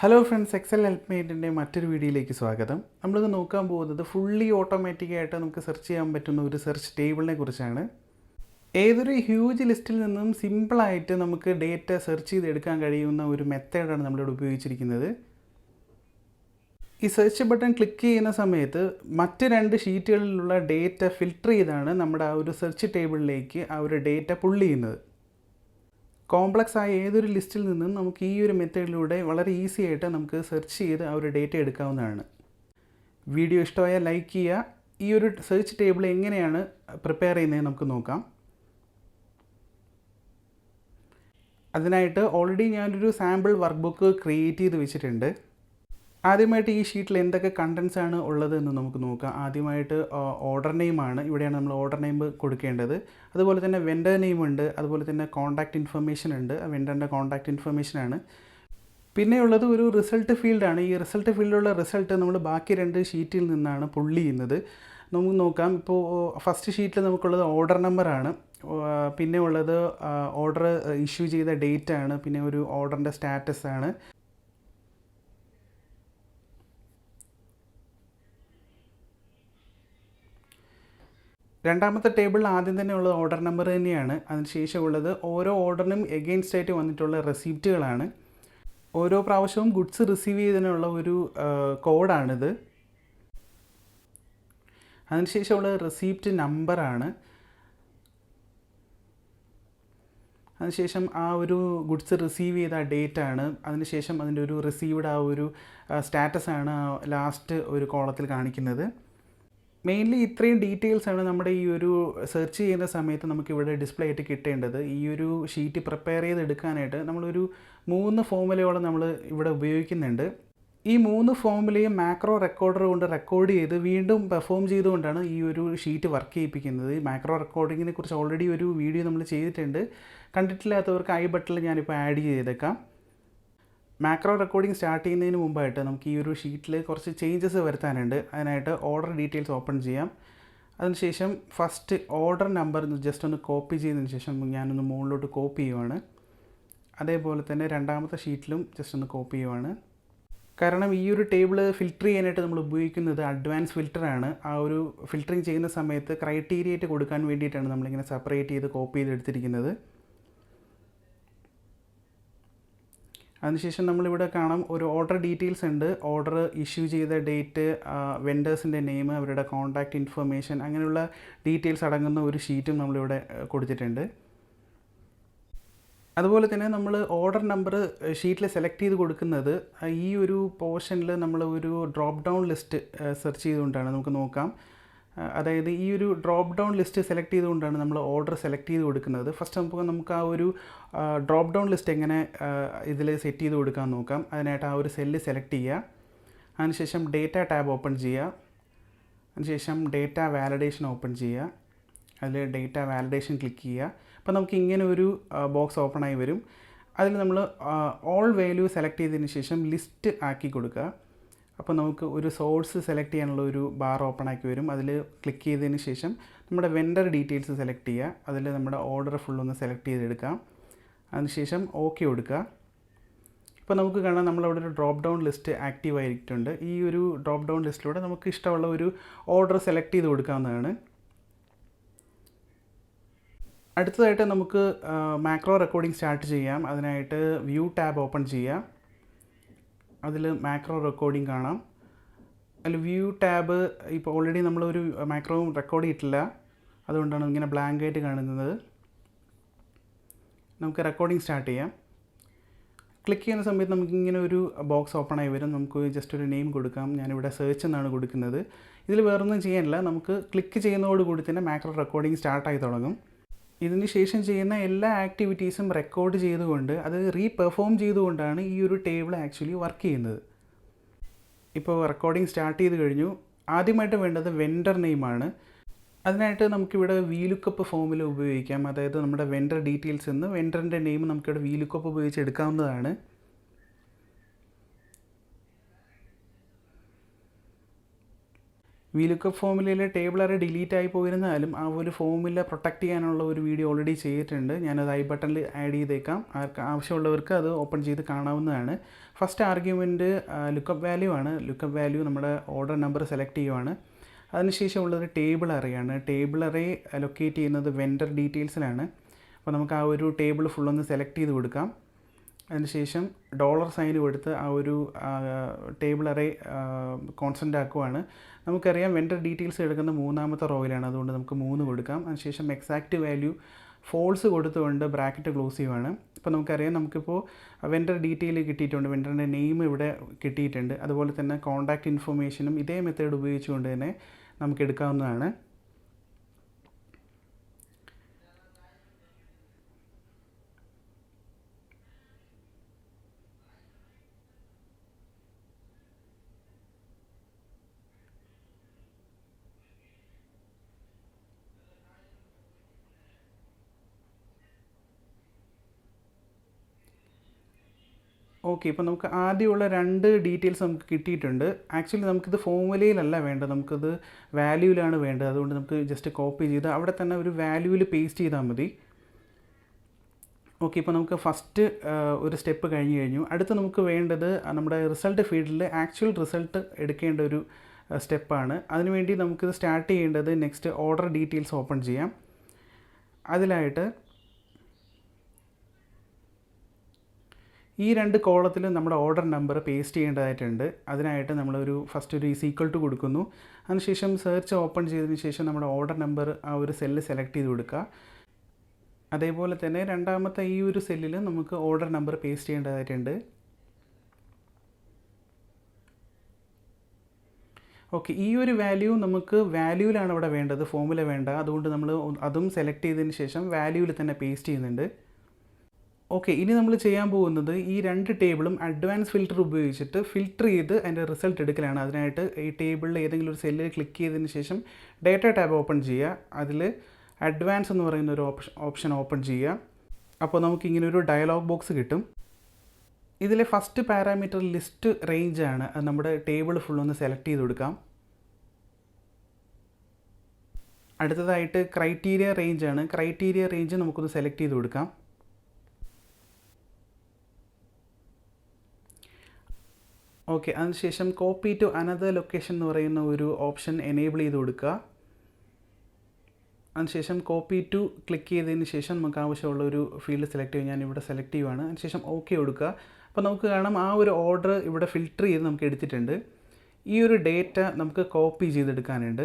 Hello friends, Excel ഹെൽപ്മേറ്റിൻ്റെ മറ്റൊരു വീഡിയോയിലേക്ക് സ്വാഗതം. നമ്മളിത് നോക്കാൻ പോകുന്നത് ഫുള്ളി ഓട്ടോമാറ്റിക്കായിട്ട് നമുക്ക് സെർച്ച് ചെയ്യാൻ പറ്റുന്ന ഒരു സെർച്ച് ടേബിളിനെ കുറിച്ചാണ്. ഏതൊരു ഹ്യൂജ് ലിസ്റ്റിൽ നിന്നും സിമ്പിളായിട്ട് നമുക്ക് ഡേറ്റ സെർച്ച് ചെയ്തെടുക്കാൻ കഴിയുന്ന ഒരു മെത്തേഡാണ് നമ്മളിവിടെ ഉപയോഗിച്ചിരിക്കുന്നത്. ഈ സെർച്ച് ബട്ടൺ ക്ലിക്ക് ചെയ്യുന്ന സമയത്ത് മറ്റ് രണ്ട് ഷീറ്റുകളിലുള്ള ഡേറ്റ ഫിൽട്ടർ ചെയ്താണ് നമ്മുടെ ആ ഒരു സെർച്ച് ടേബിളിലേക്ക് ആ ഒരു ഡേറ്റ പുൾ ചെയ്യുന്നത്. കോംപ്ലക്സ് ആയ ഏതൊരു ലിസ്റ്റിൽ നിന്നും നമുക്ക് ഈ ഒരു മെത്തേഡിലൂടെ വളരെ ഈസി ആയിട്ട് നമുക്ക് സെർച്ച് ചെയ്ത് ആ ഒരു ഡേറ്റ എടുക്കാവുന്നതാണ്. വീഡിയോ ഇഷ്ടമായാൽ ലൈക്ക് ചെയ്യുക. ഈ ഒരു സെർച്ച് ടേബിൾ എങ്ങനെയാണ് പ്രിപ്പയർ ചെയ്യുന്നത് നമുക്ക് നോക്കാം. അതിനായിട്ട് ഓൾറെഡി ഞാനൊരു സാമ്പിൾ വർക്ക് ബുക്ക് ക്രിയേറ്റ് ചെയ്ത് വെച്ചിട്ടുണ്ട്. ആദ്യമായിട്ട് ഈ ഷീറ്റിൽ എന്തൊക്കെ കണ്ടൻസ് ആണ് ഉള്ളത് എന്ന് നമുക്ക് നോക്കാം. ആദ്യമായിട്ട് ഓർഡർ നെയിമാണ്. ഇവിടെയാണ് നമ്മൾ ഓർഡർ നെയിം കൊടുക്കേണ്ടത്. അതുപോലെ തന്നെ വെൻഡർ നെയിം ഉണ്ട്. അതുപോലെ തന്നെ കോൺടാക്റ്റ് ഇൻഫർമേഷൻ ഉണ്ട്. വെൻഡറിൻ്റെ കോൺടാക്റ്റ് ഇൻഫർമേഷനാണ്. പിന്നെയുള്ളത് ഒരു റിസൾട്ട് ഫീൽഡാണ്. ഈ റിസൾട്ട് ഫീൽഡിലുള്ള റിസൾട്ട് നമ്മൾ ബാക്കി രണ്ട് ഷീറ്റിൽ നിന്നാണ് പുള്ളി ചെയ്യുന്നത്. നമുക്ക് നോക്കാം. ഇപ്പോൾ ഫസ്റ്റ് ഷീറ്റിൽ നമുക്കുള്ളത് ഓർഡർ നമ്പറാണ്. പിന്നെ ഉള്ളത് ഓർഡർ ഇഷ്യൂ ചെയ്ത ഡേറ്റ് ആണ്. പിന്നെ ഒരു ഓർഡറിൻ്റെ സ്റ്റാറ്റസ് ആണ്. രണ്ടാമത്തെ ടേബിളിൽ ആദ്യം തന്നെ ഉള്ളത് ഓർഡർ നമ്പർ തന്നെയാണ്. അതിനുശേഷം ഉള്ളത് ഓരോ ഓർഡറിനും എഗെയിൻസ്റ്റ് ആയിട്ട് വന്നിട്ടുള്ള റെസിപ്റ്റുകളാണ്. ഓരോ പ്രാവശ്യവും ഗുഡ്സ് റിസീവ് ചെയ്തതിനുള്ള ഒരു കോഡാണിത്. അതിനുശേഷമുള്ള റെസിപ്റ്റ് നമ്പറാണ്. അതിനുശേഷം ആ ഒരു ഗുഡ്സ് റിസീവ് ചെയ്ത ഡേറ്റ് ആണ്. അതിനുശേഷം അതിൻ്റെ ഒരു റിസീവ്ഡ് ആ ഒരു സ്റ്റാറ്റസാണ് ലാസ്റ്റ് ഒരു കോളത്തിൽ കാണിക്കുന്നത്. മെയിൻലി ഇത്രയും ഡീറ്റെയിൽസാണ് നമ്മുടെ ഈ ഒരു സെർച്ച് ചെയ്യുന്ന സമയത്ത് നമുക്കിവിടെ ഡിസ്പ്ലേ ആയിട്ട് കിട്ടേണ്ടത്. ഈ ഒരു ഷീറ്റ് പ്രിപ്പയർ ചെയ്തെടുക്കാനായിട്ട് നമ്മളൊരു 3 ഫോമുലയോളം നമ്മൾ ഇവിടെ ഉപയോഗിക്കുന്നുണ്ട്. ഈ 3 ഫോമുലയും മാക്രോ റെക്കോർഡർ കൊണ്ട് റെക്കോർഡ് ചെയ്ത് വീണ്ടും പെർഫോം ചെയ്തുകൊണ്ടാണ് ഈ ഒരു ഷീറ്റ് വർക്ക് ചെയ്യിപ്പിക്കുന്നത്. മാക്രോ റെക്കോർഡിങ്ങിനെ കുറിച്ച് ഓൾറെഡി ഒരു വീഡിയോ നമ്മൾ ചെയ്തിട്ടുണ്ട്. കണ്ടിട്ടില്ലാത്തവർക്ക് ഐ ബട്ടണിൽ ഞാനിപ്പോൾ ആഡ് ചെയ്തേക്കാം. മാക്രോ റെക്കോർഡിംഗ് സ്റ്റാർട്ട് ചെയ്യുന്നതിന് മുമ്പായിട്ട് നമുക്ക് ഈ ഒരു ഷീറ്റിൽ കുറച്ച് ചേഞ്ചസ് വരുത്താനുണ്ട്. അതിനായിട്ട് ഓർഡർ ഡീറ്റെയിൽസ് ഓപ്പൺ ചെയ്യാം. അതിനുശേഷം ഫസ്റ്റ് ഓർഡർ നമ്പർ ജസ്റ്റ് ഒന്ന് കോപ്പി ചെയ്തതിന് ശേഷം ഞാനൊന്ന് മുകളിലോട്ട് കോപ്പി ചെയ്യുവാണ്. അതേപോലെ തന്നെ രണ്ടാമത്തെ ഷീറ്റിലും ജസ്റ്റ് ഒന്ന് കോപ്പി ചെയ്യുവാണ്. കാരണം ഈ ഒരു ടേബിൾ ഫിൽറ്റർ ചെയ്യാനായിട്ട് നമ്മൾ ഉപയോഗിക്കുന്നത് അഡ്വാൻസ് ഫിൽറ്ററാണ്. ആ ഒരു ഫിൽറ്ററിങ് ചെയ്യുന്ന സമയത്ത് ക്രൈറ്റീരിയയായിട്ട് കൊടുക്കാൻ വേണ്ടിയിട്ടാണ് നമ്മളിങ്ങനെ സെപ്പറേറ്റ് ചെയ്ത് കോപ്പി ചെയ്തെടുത്തിരിക്കുന്നത്. അതിനുശേഷം നമ്മളിവിടെ കാണാം ഒരു ഓർഡർ ഡീറ്റെയിൽസ് ഉണ്ട്. ഓർഡർ ഇഷ്യൂ ചെയ്ത ഡേറ്റ്, വെൻഡേഴ്സിൻ്റെ നെയിം, അവരുടെ കോൺടാക്റ്റ് ഇൻഫർമേഷൻ, അങ്ങനെയുള്ള ഡീറ്റെയിൽസ് അടങ്ങുന്ന ഒരു ഷീറ്റും നമ്മളിവിടെ കൊടുത്തിട്ടുണ്ട്. അതുപോലെ തന്നെ നമ്മൾ ഓർഡർ നമ്പർ ഷീറ്റിൽ സെലക്ട് ചെയ്ത് കൊടുക്കുന്നത് ഈ ഒരു പോർഷനിൽ നമ്മൾ ഒരു ഡ്രോപ്പ് ഡൗൺ ലിസ്റ്റ് സെർച്ച് ചെയ്തുകൊണ്ടാണ്. നമുക്ക് നോക്കാം. അതായത് ഈ ഒരു ഡ്രോപ്പ് ഡൗൺ ലിസ്റ്റ് സെലക്ട് ചെയ്തുകൊണ്ടാണ് നമ്മൾ ഓർഡർ സെലക്ട് ചെയ്ത് കൊടുക്കുന്നത്. ഫസ്റ്റ് നമുക്ക് ആ ഒരു ഡ്രോപ്പ് ഡൗൺ ലിസ്റ്റ് എങ്ങനെ ഇതിൽ സെറ്റ് ചെയ്ത് കൊടുക്കാൻ നോക്കാം. അതിനായിട്ട് ആ ഒരു സെല്ല് സെലക്ട് ചെയ്യുക. അതിനുശേഷം ഡേറ്റ ടാബ് ഓപ്പൺ ചെയ്യുക. അതിനുശേഷം ഡേറ്റ വാലിഡേഷൻ ഓപ്പൺ ചെയ്യുക. അതിൽ ഡേറ്റ വാലിഡേഷൻ ക്ലിക്ക് ചെയ്യുക. അപ്പോൾ നമുക്ക് ഇങ്ങനെ ഒരു ബോക്സ് ഓപ്പണായി വരും. അതിൽ നമ്മൾ ഓൾ വാല്യൂ സെലക്ട് ചെയ്തതിന് ശേഷം ലിസ്റ്റ് ആക്കി കൊടുക്കുക. അപ്പോൾ നമുക്ക് ഒരു സോഴ്സ് സെലക്ട് ചെയ്യാനുള്ള ഒരു ബാർ ഓപ്പൺ ആക്കി വരും. അതിൽ ക്ലിക്ക് ചെയ്തതിന് ശേഷം നമ്മുടെ വെൻഡർ ഡീറ്റെയിൽസ് സെലക്ട് ചെയ്യുക. അതിൽ നമ്മുടെ ഓർഡർ ഫുള്ളൊന്ന് സെലക്ട് ചെയ്തെടുക്കാം. അതിനുശേഷം ഓക്കെ കൊടുക്കുക. ഇപ്പോൾ നമുക്ക് കാണാം നമ്മളവിടെ ഒരു ഡ്രോപ്പ് ഡൗൺ ലിസ്റ്റ് ആക്റ്റീവ് ആയിട്ടുണ്ട്. ഈ ഒരു ഡ്രോപ്പ് ഡൗൺ ലിസ്റ്റിലൂടെ നമുക്ക് ഇഷ്ടമുള്ള ഒരു ഓർഡർ സെലക്ട് ചെയ്ത് കൊടുക്കാവുന്നതാണ്. അടുത്തതായിട്ട് നമുക്ക് മാക്രോ റെക്കോർഡിംഗ് സ്റ്റാർട്ട് ചെയ്യാം. അതിനായിട്ട് വ്യൂ ടാബ് ഓപ്പൺ ചെയ്യാം. അതിൽ മാക്രോ റെക്കോർഡിംഗ് കാണാം. അതിൽ വ്യൂ ടാബ് ഇപ്പോൾ ഓൾറെഡി നമ്മളൊരു മാക്രോ റെക്കോർഡ് ചെയ്തിട്ടില്ല, അതുകൊണ്ടാണ് ഇങ്ങനെ ബ്ലാങ്ക് ആയിട്ട് കാണുന്നത്. നമുക്ക് റെക്കോർഡിംഗ് സ്റ്റാർട്ട് ചെയ്യാം. ക്ലിക്ക് ചെയ്യുന്ന സമയത്ത് നമുക്കിങ്ങനെ ഒരു ബോക്സ് ഓപ്പൺ ആയി വരും. നമുക്ക് ജസ്റ്റ് ഒരു നെയിം കൊടുക്കാം. ഞാനിവിടെ സെർച്ച് എന്നാണ് കൊടുക്കുന്നത്. ഇതിൽ വേറൊന്നും ചെയ്യാനില്ല. നമുക്ക് ക്ലിക്ക് ചെയ്യുന്നതോടുകൂടി തന്നെ മാക്രോ റെക്കോർഡിംഗ് സ്റ്റാർട്ടായി തുടങ്ങും. ഇതിന് ശേഷം ചെയ്യുന്ന എല്ലാ ആക്ടിവിറ്റീസും റെക്കോർഡ് ചെയ്തുകൊണ്ട് അത് റീപെർഫോം ചെയ്തുകൊണ്ടാണ് ഈ ഒരു ടേബിൾ ആക്ച്വലി വർക്ക് ചെയ്യുന്നത്. ഇപ്പോൾ റെക്കോർഡിംഗ് സ്റ്റാർട്ട് ചെയ്ത് കഴിഞ്ഞു. ആദ്യമായിട്ട് വേണ്ടത് വെൻഡർ നെയിമാണ്. അതിനായിട്ട് നമുക്കിവിടെ VLOOKUP ഫോമിൽ ഉപയോഗിക്കാം. അതായത് നമ്മുടെ വെൻഡർ ഡീറ്റെയിൽസ് എന്ന് വെൻഡറിൻ്റെ നെയിം നമുക്കിവിടെ VLOOKUP ഉപയോഗിച്ച് എടുക്കാവുന്നതാണ്. VLOOKUP ഫോമുലയിലെ ടേബിൾ അറേ ഡിലീറ്റ് ആയി പോയിരുന്നാലും ആ ഒരു ഫോമുല പ്രൊട്ടക്റ്റ് ചെയ്യാനുള്ള ഒരു വീഡിയോ ഓൾറെഡി ചെയ്തിട്ടുണ്ട്. ഞാനത് ഐ ബട്ടണിൽ ആഡ് ചെയ്തേക്കാം. ആർക്ക് ആവശ്യമുള്ളവർക്ക് അത് ഓപ്പൺ ചെയ്ത് കാണാവുന്നതാണ്. ഫസ്റ്റ് ആർഗ്യുമെൻറ്റ് ലുക്കപ്പ് വാല്യൂ ആണ്. ലുക്കപ്പ് വാല്യൂ നമ്മുടെ ഓർഡർ നമ്പർ സെലക്ട് ചെയ്യുവാണ്. അതിനുശേഷം ഉള്ളത് ടേബിൾ അറേയാണ്. ടേബിൾ അറേ ലൊക്കേറ്റ് ചെയ്യുന്നത് വെൻഡർ ഡീറ്റെയിൽസിലാണ്. അപ്പോൾ നമുക്ക് ആ ഒരു ടേബിൾ ഫുള്ളൊന്ന് സെലക്ട് ചെയ്ത് കൊടുക്കാം. അതിനുശേഷം $സൈൻ കൊടുത്ത് ആ ഒരു ടേബിൾ അറേ കോൺസ്റ്റൻ്റ് ആക്കുവാണ്. നമുക്കറിയാം വെൻഡർ ഡീറ്റെയിൽസ് എടുക്കുന്ന മൂന്നാമത്തെ റോയിലാണ്, അതുകൊണ്ട് നമുക്ക് 3 കൊടുക്കാം. അതിനുശേഷം എക്സാക്റ്റ് വാല്യൂ ഫോൾസ് കൊടുത്തുകൊണ്ട് ബ്രാക്കറ്റ് ക്ലോസ് ചെയ്യുവാണ്. ഇപ്പോൾ നമുക്കറിയാം നമുക്കിപ്പോൾ വെൻഡർ ഡീറ്റെയിൽ കിട്ടിയിട്ടുണ്ട്, വെൻഡറിൻ്റെ നെയിം ഇവിടെ കിട്ടിയിട്ടുണ്ട്. അതുപോലെ തന്നെ കോൺടാക്റ്റ് ഇൻഫർമേഷനും ഇതേ മെത്തേഡ് ഉപയോഗിച്ചുകൊണ്ട് തന്നെ നമുക്ക് എടുക്കാവുന്നതാണ്. ഓക്കെ, ഇപ്പോൾ നമുക്ക് ആദ്യമുള്ള 2 ഡീറ്റെയിൽസ് നമുക്ക് കിട്ടിയിട്ടുണ്ട്. ആക്ച്വലി നമുക്കിത് ഫോമുലയിലല്ല വേണ്ടത്, നമുക്കിത് വാല്യൂവിലാണ് വേണ്ടത്. അതുകൊണ്ട് നമുക്ക് ജസ്റ്റ് കോപ്പി ചെയ്ത് അവിടെ തന്നെ ഒരു വാല്യൂവിൽ പേസ്റ്റ് ചെയ്താൽ മതി. ഓക്കെ, ഇപ്പോൾ നമുക്ക് ഫസ്റ്റ് ഒരു സ്റ്റെപ്പ് കഴിഞ്ഞു. അടുത്ത് നമുക്ക് വേണ്ടത് നമ്മുടെ റിസൾട്ട് ഫീൽഡിൽ ആക്ച്വൽ റിസൾട്ട് എടുക്കേണ്ട ഒരു സ്റ്റെപ്പാണ്. അതിനുവേണ്ടി നമുക്കിത് സ്റ്റാർട്ട് ചെയ്യേണ്ടത് നെക്സ്റ്റ് ഓർഡർ ഡീറ്റെയിൽസ് ഓപ്പൺ ചെയ്യാം. അതിലായിട്ട് ഈ 2 കോളത്തിലും നമ്മുടെ ഓർഡർ നമ്പർ പേസ്റ്റ് ചെയ്യേണ്ടതായിട്ടുണ്ട്. അതിനായിട്ട് നമ്മളൊരു ഫസ്റ്റ് ഒരു ഈക്വൽ ടു കൊടുക്കുന്നു. അതിനുശേഷം സെർച്ച് ഓപ്പൺ ചെയ്തതിന് ശേഷം നമ്മുടെ ഓർഡർ നമ്പർ ആ ഒരു സെല്ല് സെലക്ട് ചെയ്ത് കൊടുക്കുക. അതേപോലെ തന്നെ രണ്ടാമത്തെ ഈ ഒരു സെല്ലിൽ നമുക്ക് ഓർഡർ നമ്പർ പേസ്റ്റ് ചെയ്യേണ്ടതായിട്ടുണ്ട്. ഓക്കെ, ഈ ഒരു വാല്യൂ നമുക്ക് വാല്യൂവിലാണ് ഇവിടെ വേണ്ടത്, ഫോമുല വേണ്ട. അതുകൊണ്ട് നമ്മൾ അതും സെലക്ട് ചെയ്തതിന് ശേഷം വാല്യൂവിൽ തന്നെ പേസ്റ്റ് ചെയ്യുന്നുണ്ട്. ഓക്കെ, ഇനി നമ്മൾ ചെയ്യാൻ പോകുന്നത് ഈ 2 ടേബിളും അഡ്വാൻസ് ഫിൽറ്റർ ഉപയോഗിച്ചിട്ട് ഫിൽറ്റർ ചെയ്ത് അതിൻ്റെ റിസൾട്ട് എടുക്കലാണ്. അതിനായിട്ട് ഈ ടേബിളിൽ ഏതെങ്കിലും ഒരു സെല്ലിൽ ക്ലിക്ക് ചെയ്തതിന് ശേഷം ഡേറ്റ ടാബ് ഓപ്പൺ ചെയ്യുക. അതിൽ അഡ്വാൻസ് എന്ന് പറയുന്ന ഒരു ഓപ്ഷൻ ഓപ്പൺ ചെയ്യുക. അപ്പോൾ നമുക്കിങ്ങനെ ഒരു ഡയലോഗ് ബോക്സ് കിട്ടും. ഇതിലെ ഫസ്റ്റ് പാരാമീറ്റർ ലിസ്റ്റ് റേഞ്ച് ആണ്. അത് നമ്മുടെ ടേബിൾ ഫുള്ളൊന്ന് സെലക്ട് ചെയ്ത് കൊടുക്കാം. അടുത്തതായിട്ട് ക്രൈറ്റീരിയ റേഞ്ച് ആണ്. ക്രൈറ്റീരിയ റേഞ്ച് നമുക്കൊന്ന് സെലക്ട് ചെയ്ത് കൊടുക്കാം. ഓക്കെ, അതിനുശേഷം കോപ്പി ടു അനദർ ലൊക്കേഷൻ എന്ന് പറയുന്ന ഒരു ഓപ്ഷൻ എനേബിൾ ചെയ്ത് കൊടുക്കുക. അതിനുശേഷം കോപ്പി ടു ക്ലിക്ക് ചെയ്തതിന് ശേഷം നമുക്ക് ആവശ്യമുള്ള ഒരു ഫീൽഡ് സെലക്ട് ചെയ്യും. ഞാൻ ഇവിടെ സെലക്ട് ചെയ്യുവാണ്. അതിനുശേഷം ഓക്കെ കൊടുക്കുക. അപ്പോൾ നമുക്ക് കാണാം ആ ഒരു ഓർഡർ ഇവിടെ ഫിൽറ്റർ ചെയ്ത് നമുക്ക് എടുത്തിട്ടുണ്ട്. ഈ ഒരു ഡേറ്റ നമുക്ക് കോപ്പി ചെയ്തെടുക്കാനുണ്ട്.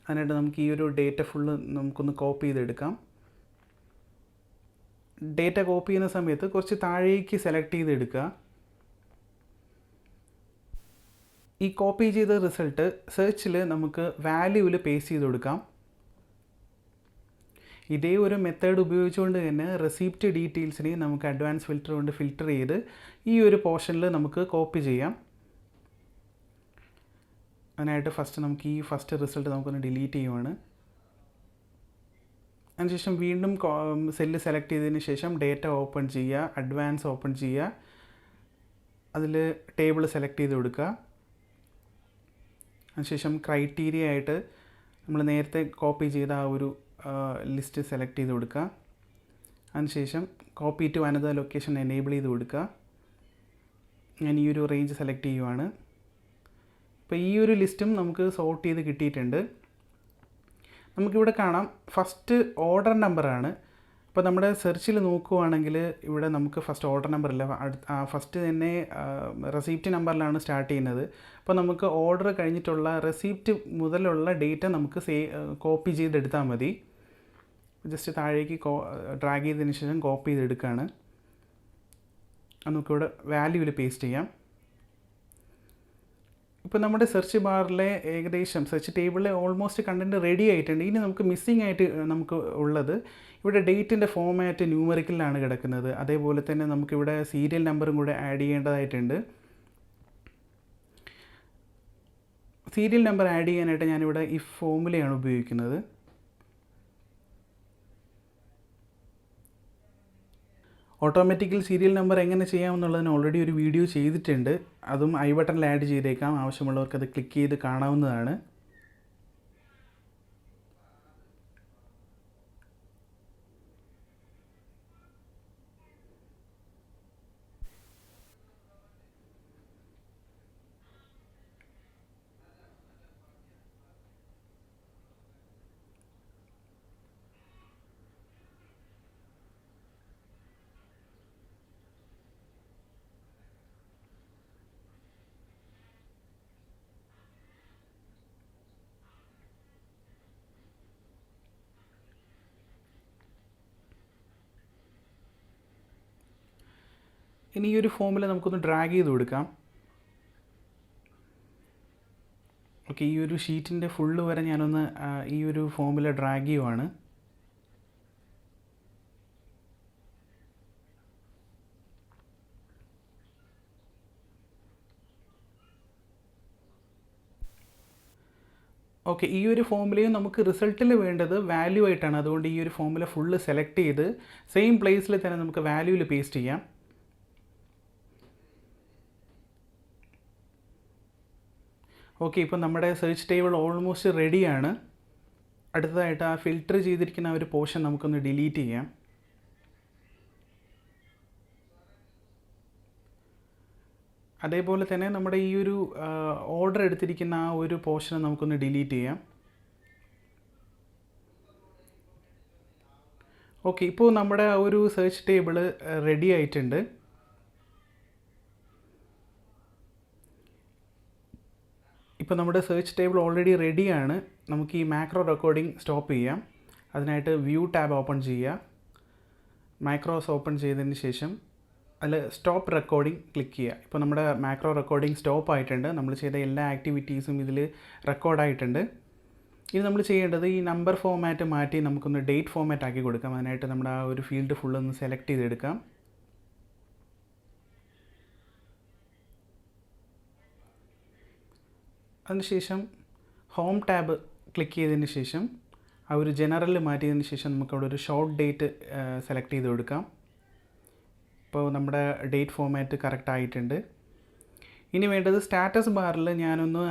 അതിനായിട്ട് നമുക്ക് ഈ ഒരു ഡേറ്റ ഫുള്ള് നമുക്കൊന്ന് കോപ്പി ചെയ്തെടുക്കാം. ഡേറ്റ കോപ്പി ചെയ്യുന്ന സമയത്ത് കുറച്ച് താഴേക്ക് സെലക്ട് ചെയ്തെടുക്കുക. ഈ കോപ്പി ചെയ്ത റിസൾട്ട് സെർച്ചിൽ നമുക്ക് വാല്യൂവിൽ പേസ്റ്റ് ചെയ്ത് കൊടുക്കാം. ഇതേ ഒരു മെത്തേഡ് ഉപയോഗിച്ചുകൊണ്ട് തന്നെ റെസിപ്റ്റ് ഡീറ്റെയിൽസിനെ നമുക്ക് അഡ്വാൻസ് ഫിൽറ്റർ കൊണ്ട് ഫിൽറ്റർ ചെയ്ത് ഈ ഒരു പോർഷനിൽ നമുക്ക് കോപ്പി ചെയ്യാം. അതിനായിട്ട് ഫസ്റ്റ് നമുക്ക് ഈ ഫസ്റ്റ് റിസൾട്ട് നമുക്കൊന്ന് ഡിലീറ്റ് ചെയ്യുവാണ്. അതിനുശേഷം വീണ്ടും സെല്ല് സെലക്ട് ചെയ്തതിന് ശേഷം ഡേറ്റ ഓപ്പൺ ചെയ്യുക, അഡ്വാൻസ് ഓപ്പൺ ചെയ്യുക. അതിൽ ടേബിൾ സെലക്ട് ചെയ്ത് കൊടുക്കുക. അതിനുശേഷം ക്രൈറ്റീരിയ ആയിട്ട് നമ്മൾ നേരത്തെ കോപ്പി ചെയ്ത ആ ഒരു ലിസ്റ്റ് സെലക്ട് ചെയ്ത് കൊടുക്കുക. അതിനുശേഷം copy to another location enable ചെയ്ത് കൊടുക്കുക. ഞാൻ ഈ ഒരു റേഞ്ച് സെലക്ട് ചെയ്യുവാണ്. ഇപ്പോൾ ഈ ഒരു ലിസ്റ്റും നമുക്ക് സോർട്ട് ചെയ്ത് കിട്ടിയിട്ടുണ്ട്. നമുക്കിവിടെ കാണാം ഫസ്റ്റ് ഓർഡർ നമ്പറാണ്. അപ്പോൾ നമ്മുടെ സെർച്ചിൽ നോക്കുവാണെങ്കിൽ ഇവിടെ നമുക്ക് ഫസ്റ്റ് ഓർഡർ നമ്പർ ഇല്ല, ഫസ്റ്റ് തന്നെ റെസിപ്റ്റ് നമ്പറിലാണ് സ്റ്റാർട്ട് ചെയ്യുന്നത്. അപ്പോൾ നമുക്ക് ഓർഡർ കഴിഞ്ഞിട്ടുള്ള റെസിപ്റ്റ് മുതലുള്ള ഡേറ്റ നമുക്ക് കോപ്പി ചെയ്തെടുത്താൽ മതി. ജസ്റ്റ് താഴേക്ക് ഡ്രാഗ് ചെയ്തതിന് ശേഷം കോപ്പി ചെയ്തെടുക്കുകയാണ്. നമുക്കിവിടെ വാല്യൂവിൽ പേസ്റ്റ് ചെയ്യാം. ഇപ്പോൾ നമ്മുടെ സെർച്ച് ബാറിലെ ഏകദേശം സെർച്ച് ടേബിളിലെ ഓൾമോസ്റ്റ് കണ്ടൻറ്റ് റെഡി ആയിട്ടുണ്ട്. ഇനി നമുക്ക് മിസ്സിംഗ് ആയിട്ട് നമുക്ക് ഉള്ളത് ഇവിടെ ഡേറ്റിൻ്റെ ഫോമാറ്റ് ന്യൂമറിക്കലിലാണ് കിടക്കുന്നത്. അതേപോലെ തന്നെ നമുക്കിവിടെ സീരിയൽ നമ്പറും കൂടെ ആഡ് ചെയ്യേണ്ടതായിട്ടുണ്ട്. സീരിയൽ നമ്പർ ആഡ് ചെയ്യാനായിട്ട് ഞാനിവിടെ ഇഫ് ഫോമുലയാണ് ഉപയോഗിക്കുന്നത്. ഓട്ടോമാറ്റിക്കൽ സീരിയൽ നമ്പർ എങ്ങനെ ചെയ്യാമെന്നുള്ളതിന് ഓൾറെഡി ഒരു വീഡിയോ ചെയ്തിട്ടുണ്ട്. അതും ഐ ബട്ടണിൽ ആഡ് ചെയ്തേക്കാം. ആവശ്യമുള്ളവർക്ക് അത് ക്ലിക്ക് ചെയ്ത് കാണാവുന്നതാണ്. ഇനി ഈ ഒരു ഫോമിൽ നമുക്കൊന്ന് ഡ്രാഗ് ചെയ്ത് കൊടുക്കാം. ഓക്കെ, ഈ ഒരു ഷീറ്റിൻ്റെ ഫുള്ള് വരെ ഞാനൊന്ന് ഈ ഒരു ഫോമിൽ ഡ്രാഗ് ചെയ്യുവാണ്. ഓക്കെ, ഈ ഒരു ഫോമിലെയും നമുക്ക് റിസൾട്ടിൽ വേണ്ടത് വാല്യൂ ആയിട്ടാണ്. അതുകൊണ്ട് ഈ ഒരു ഫോമിൽ ഫുള്ള് സെലക്ട് ചെയ്ത് സെയിം പ്ലേസിൽ തന്നെ നമുക്ക് വാല്യൂവിൽ പേസ്റ്റ് ചെയ്യാം. ഓക്കെ, ഇപ്പോൾ നമ്മുടെ സെർച്ച് ടേബിൾ ഓൾമോസ്റ്റ് റെഡിയാണ്. അടുത്തതായിട്ട് ആ ഫിൽറ്റർ ചെയ്തിരിക്കുന്ന ഒരു പോർഷൻ നമുക്കൊന്ന് ഡിലീറ്റ് ചെയ്യാം. അതേപോലെ തന്നെ നമ്മുടെ ഈ ഒരു ഓർഡർ എടുത്തിരിക്കുന്ന ആ ഒരു പോർഷൻ നമുക്കൊന്ന് ഡിലീറ്റ് ചെയ്യാം. ഓക്കെ, ഇപ്പോൾ നമ്മുടെ ആ ഒരു സെർച്ച് ടേബിൾ റെഡി ആയിട്ടുണ്ട്. ഇപ്പോൾ നമ്മുടെ സെർച്ച് ടേബിൾ ഓൾറെഡി റെഡിയാണ്. നമുക്ക് ഈ മാക്രോ റെക്കോർഡിംഗ് സ്റ്റോപ്പ് ചെയ്യാം. അതിനായിട്ട് വ്യൂ ടാബ് ഓപ്പൺ ചെയ്യുക. മാക്രോസ് ഓപ്പൺ ചെയ്തതിന് ശേഷം അതിൽ സ്റ്റോപ്പ് റെക്കോർഡിംഗ് ക്ലിക്ക് ചെയ്യുക. ഇപ്പോൾ നമ്മുടെ മാക്രോ റെക്കോർഡിംഗ് സ്റ്റോപ്പ് ആയിട്ടുണ്ട്. നമ്മൾ ചെയ്ത എല്ലാ ആക്ടിവിറ്റീസും ഇതിൽ റെക്കോർഡായിട്ടുണ്ട്. ഇത് നമ്മൾ ചെയ്യേണ്ടത് ഈ നമ്പർ ഫോമാറ്റ് മാറ്റി നമുക്കൊന്ന് ഡേറ്റ് ഫോമാറ്റ് ആക്കി കൊടുക്കാം. അതിനായിട്ട് നമ്മുടെ ആ ഒരു ഫീൽഡ് ഫുള്ളൊന്ന് സെലക്ട് ചെയ്തെടുക്കാം. അതിനുശേഷം ഹോം ടാബ് ക്ലിക്ക് ചെയ്തതിന് ശേഷം ആ ഒരു ജനറൽ മാറ്റിയതിന് ശേഷം നമുക്കവിടെ ഒരു ഷോർട്ട് ഡേറ്റ് സെലക്ട് ചെയ്ത് കൊടുക്കാം. ഇപ്പോൾ നമ്മുടെ ഡേറ്റ് ഫോമാറ്റ് കറക്റ്റ് ആയിട്ടുണ്ട്. ഇനി വേണ്ടത് സ്റ്റാറ്റസ് ബാറിൽ ഞാനൊന്ന്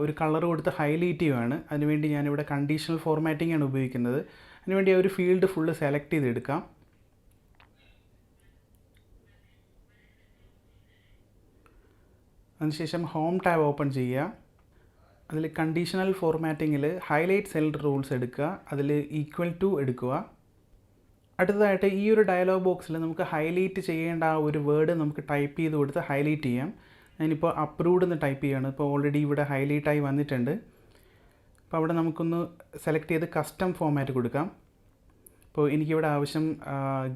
ഒരു കളർ കൊടുത്ത് ഹൈലൈറ്റ് ചെയ്യുകയാണ്. അതിനുവേണ്ടി ഞാനിവിടെ കണ്ടീഷണൽ ഫോർമാറ്റിംഗ് ആണ് ഉപയോഗിക്കുന്നത്. അതിനുവേണ്ടി ആ ഒരു ഫീൽഡ് ഫുള്ള് സെലക്ട് ചെയ്തെടുക്കാം. അതിനുശേഷം ഹോം ടാബ് ഓപ്പൺ ചെയ്യുക. അതിൽ കണ്ടീഷണൽ ഫോർമാറ്റിങ്ങിൽ ഹൈലൈറ്റ് സെൽ റൂൾസ് എടുക്കുക. അതിൽ ഈക്വൽ ടു എടുക്കുക. അടുത്തതായിട്ട് ഈ ഒരു ഡയലോഗ് ബോക്സിൽ നമുക്ക് ഹൈലൈറ്റ് ചെയ്യേണ്ട ആ ഒരു വേർഡ് നമുക്ക് ടൈപ്പ് ചെയ്ത് കൊടുത്ത് ഹൈലൈറ്റ് ചെയ്യാം. ഞാനിപ്പോൾ അപ്രൂവ്ഡ് എന്ന് ടൈപ്പ് ചെയ്യുകയാണ്. ഇപ്പോൾ ഓൾറെഡി ഇവിടെ ഹൈലൈറ്റായി വന്നിട്ടുണ്ട്. അപ്പോൾ അവിടെ നമുക്കൊന്ന് സെലക്ട് ചെയ്ത് കസ്റ്റം ഫോമാറ്റ് കൊടുക്കാം. ഇപ്പോൾ എനിക്കിവിടെ ആവശ്യം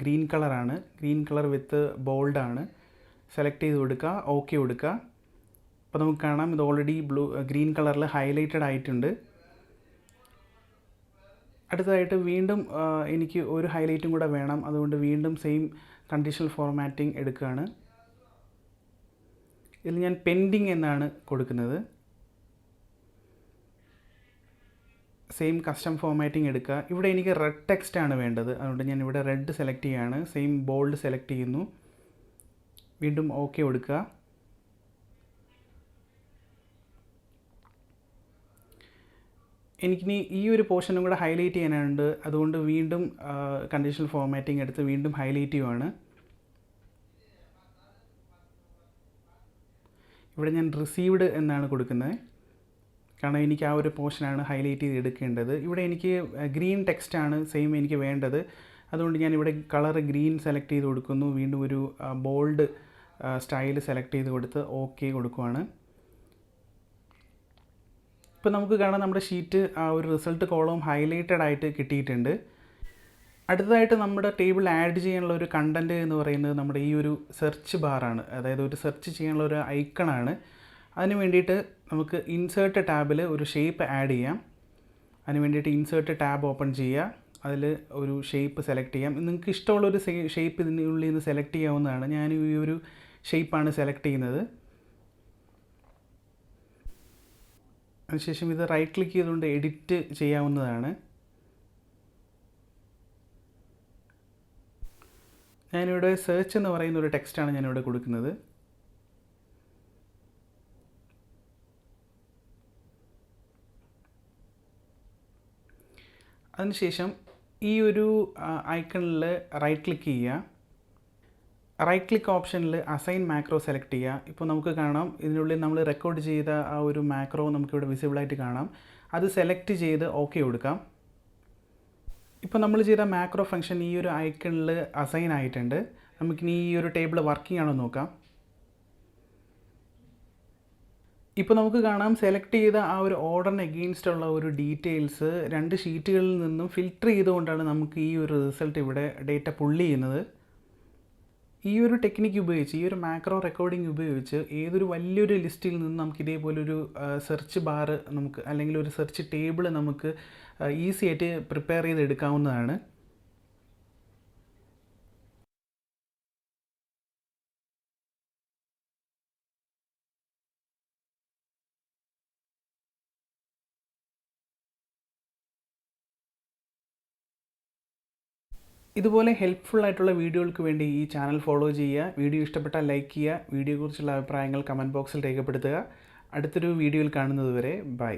ഗ്രീൻ കളറാണ്. ഗ്രീൻ കളർ വിത്ത് ബോൾഡാണ്. സെലക്ട് ചെയ്ത് കൊടുക്കുക, ഓക്കെ കൊടുക്കുക. അപ്പോൾ നമുക്ക് കാണാം ഇത് ഓൾറെഡി ഗ്രീൻ കളറിൽ ഹൈലൈറ്റഡ് ആയിട്ടുണ്ട്. അടുത്തതായിട്ട് വീണ്ടും എനിക്ക് ഒരു ഹൈലൈറ്റും കൂടെ വേണം. അതുകൊണ്ട് വീണ്ടും സെയിം കണ്ടീഷണൽ ഫോർമാറ്റിംഗ് എടുക്കുകയാണ്. ഇതിൽ ഞാൻ പെൻഡിങ് എന്നാണ് കൊടുക്കുന്നത്. സെയിം കസ്റ്റം ഫോർമാറ്റിംഗ് എടുക്കുക. ഇവിടെ എനിക്ക് റെഡ് ടെക്സ്റ്റ് ആണ് വേണ്ടത്. അതുകൊണ്ട് ഞാൻ ഇവിടെ റെഡ് സെലക്ട് ചെയ്യുകയാണ്. സെയിം ബോൾഡ് സെലക്ട് ചെയ്യുന്നു. വീണ്ടും ഓക്കെ കൊടുക്കുക. എനിക്കിനി ഈ ഒരു പോർഷനും കൂടെ ഹൈലൈറ്റ് ചെയ്യാനുണ്ട്. അതുകൊണ്ട് വീണ്ടും കണ്ടീഷണൽ ഫോർമാറ്റിംഗ് എടുത്ത് വീണ്ടും ഹൈലൈറ്റ് ചെയ്യുവാണ്. ഇവിടെ ഞാൻ റിസീവ്ഡ് എന്നാണ് കൊടുക്കുന്നത്. കാരണം എനിക്ക് ആ ഒരു പോർഷനാണ് ഹൈലൈറ്റ് ചെയ്ത് എടുക്കേണ്ടത്. ഇവിടെ എനിക്ക് ഗ്രീൻ ടെക്സ്റ്റാണ് സെയിം എനിക്ക് വേണ്ടത്. അതുകൊണ്ട് ഞാനിവിടെ കളർ ഗ്രീൻ സെലക്ട് ചെയ്ത് കൊടുക്കുന്നു. വീണ്ടും ഒരു ബോൾഡ് സ്റ്റൈൽ സെലക്ട് ചെയ്ത് കൊടുത്ത് ഓക്കെ കൊടുക്കുവാണ്. ഇപ്പോൾ നമുക്ക് കാണാം നമ്മുടെ ഷീറ്റ് ആ ഒരു റിസൾട്ട് കോളം ഹൈലൈറ്റഡ് ആയിട്ട് കിട്ടിയിട്ടുണ്ട്. അടുത്തതായിട്ട് നമ്മുടെ ടേബിൾ ആഡ് ചെയ്യാനുള്ള ഒരു കണ്ടൻറ്റ് എന്ന് പറയുന്നത് നമ്മുടെ ഈ ഒരു സെർച്ച് ബാറാണ്. അതായത് ഒരു സെർച്ച് ചെയ്യാനുള്ള ഒരു ഐക്കണാണ്. അതിന് വേണ്ടിയിട്ട് നമുക്ക് ഇൻസേർട്ട് ടാബിൽ ഒരു ഷേപ്പ് ആഡ് ചെയ്യാം. അതിന് വേണ്ടിയിട്ട് ഇൻസേർട്ട് ടാബ് ഓപ്പൺ ചെയ്യുക. അതിൽ ഒരു ഷേപ്പ് സെലക്ട് ചെയ്യാം. നിങ്ങൾക്ക് ഇഷ്ടമുള്ളൊരു ഷേപ്പ് ഇതിനുള്ളിൽ നിന്ന് സെലക്ട് ചെയ്യാവുന്നതാണ്. ഞാൻ ഈ ഒരു ഷേപ്പാണ് സെലക്ട് ചെയ്യുന്നത്. അതിനുശേഷം ഇത് റൈറ്റ് ക്ലിക്ക് ചെയ്തുകൊണ്ട് എഡിറ്റ് ചെയ്യാവുന്നതാണ്. ഞാനിവിടെ സെർച്ച് എന്ന് പറയുന്ന ഒരു ടെക്സ്റ്റാണ് ഞാനിവിടെ കൊടുക്കുന്നത്. അതിനുശേഷം ഈ ഒരു ഐക്കണിൽ റൈറ്റ് ക്ലിക്ക് ചെയ്യുക. റൈറ്റ് ക്ലിക്ക് ഓപ്ഷനിൽ അസൈൻ മാക്രോ സെലക്ട് ചെയ്യുക. ഇപ്പോൾ നമുക്ക് കാണാം ഇതിനുള്ളിൽ നമ്മൾ റെക്കോർഡ് ചെയ്ത ആ ഒരു മാക്രോ നമുക്കിവിടെ വിസിബിളായിട്ട് കാണാം. അത് സെലക്ട് ചെയ്ത് ഓക്കെ കൊടുക്കാം. ഇപ്പോൾ നമ്മൾ ചെയ്ത മാക്രോ ഫംഗ്ഷൻ ഈ ഒരു ഐക്കണിൽ അസൈൻ ആയിട്ടുണ്ട്. നമുക്കിനി ഈ ഒരു ടേബിൾ വർക്കിംഗ് ആണോ നോക്കാം. ഇപ്പോൾ നമുക്ക് കാണാം സെലക്ട് ചെയ്ത ആ ഒരു ഓർഡറിന് എഗെയിൻസ്റ്റ് ഉള്ള ഒരു ഡീറ്റെയിൽസ് 2 ഷീറ്റുകളിൽ നിന്നും ഫിൽറ്റർ ചെയ്തുകൊണ്ടാണ് നമുക്ക് ഈ ഒരു റിസൾട്ട് ഇവിടെ ഡേറ്റ പുള്ളി ചെയ്യുന്നത്. ഈ ഒരു ടെക്നിക്ക് ഉപയോഗിച്ച്, ഈ ഒരു മാക്രോ റെക്കോർഡിംഗ് ഉപയോഗിച്ച് ഏതൊരു വലിയൊരു ലിസ്റ്റിൽ നിന്ന് നമുക്ക് ഇതേപോലൊരു സെർച്ച് ബാർ നമുക്ക് അല്ലെങ്കിൽ ഒരു സെർച്ച് ടേബിൾ നമുക്ക് ഈസി ആയിട്ട് പ്രിപ്പയർ ചെയ്തെടുക്കാവുന്നതാണ്. ഇതുപോലെ ഹെൽപ്ഫുൾ ആയിട്ടുള്ള വീഡിയോകൾക്ക് വേണ്ടി ഈ ചാനൽ ഫോളോ ചെയ്യുക. വീഡിയോ ഇഷ്ടപ്പെട്ടാൽ ലൈക്ക് ചെയ്യുക. വീഡിയോയെക്കുറിച്ചുള്ള അഭിപ്രായങ്ങൾ കമൻറ്റ് ബോക്സിൽ രേഖപ്പെടുത്തുക. അടുത്തൊരു വീഡിയോയിൽ കാണുന്നത് വരെ ബൈ.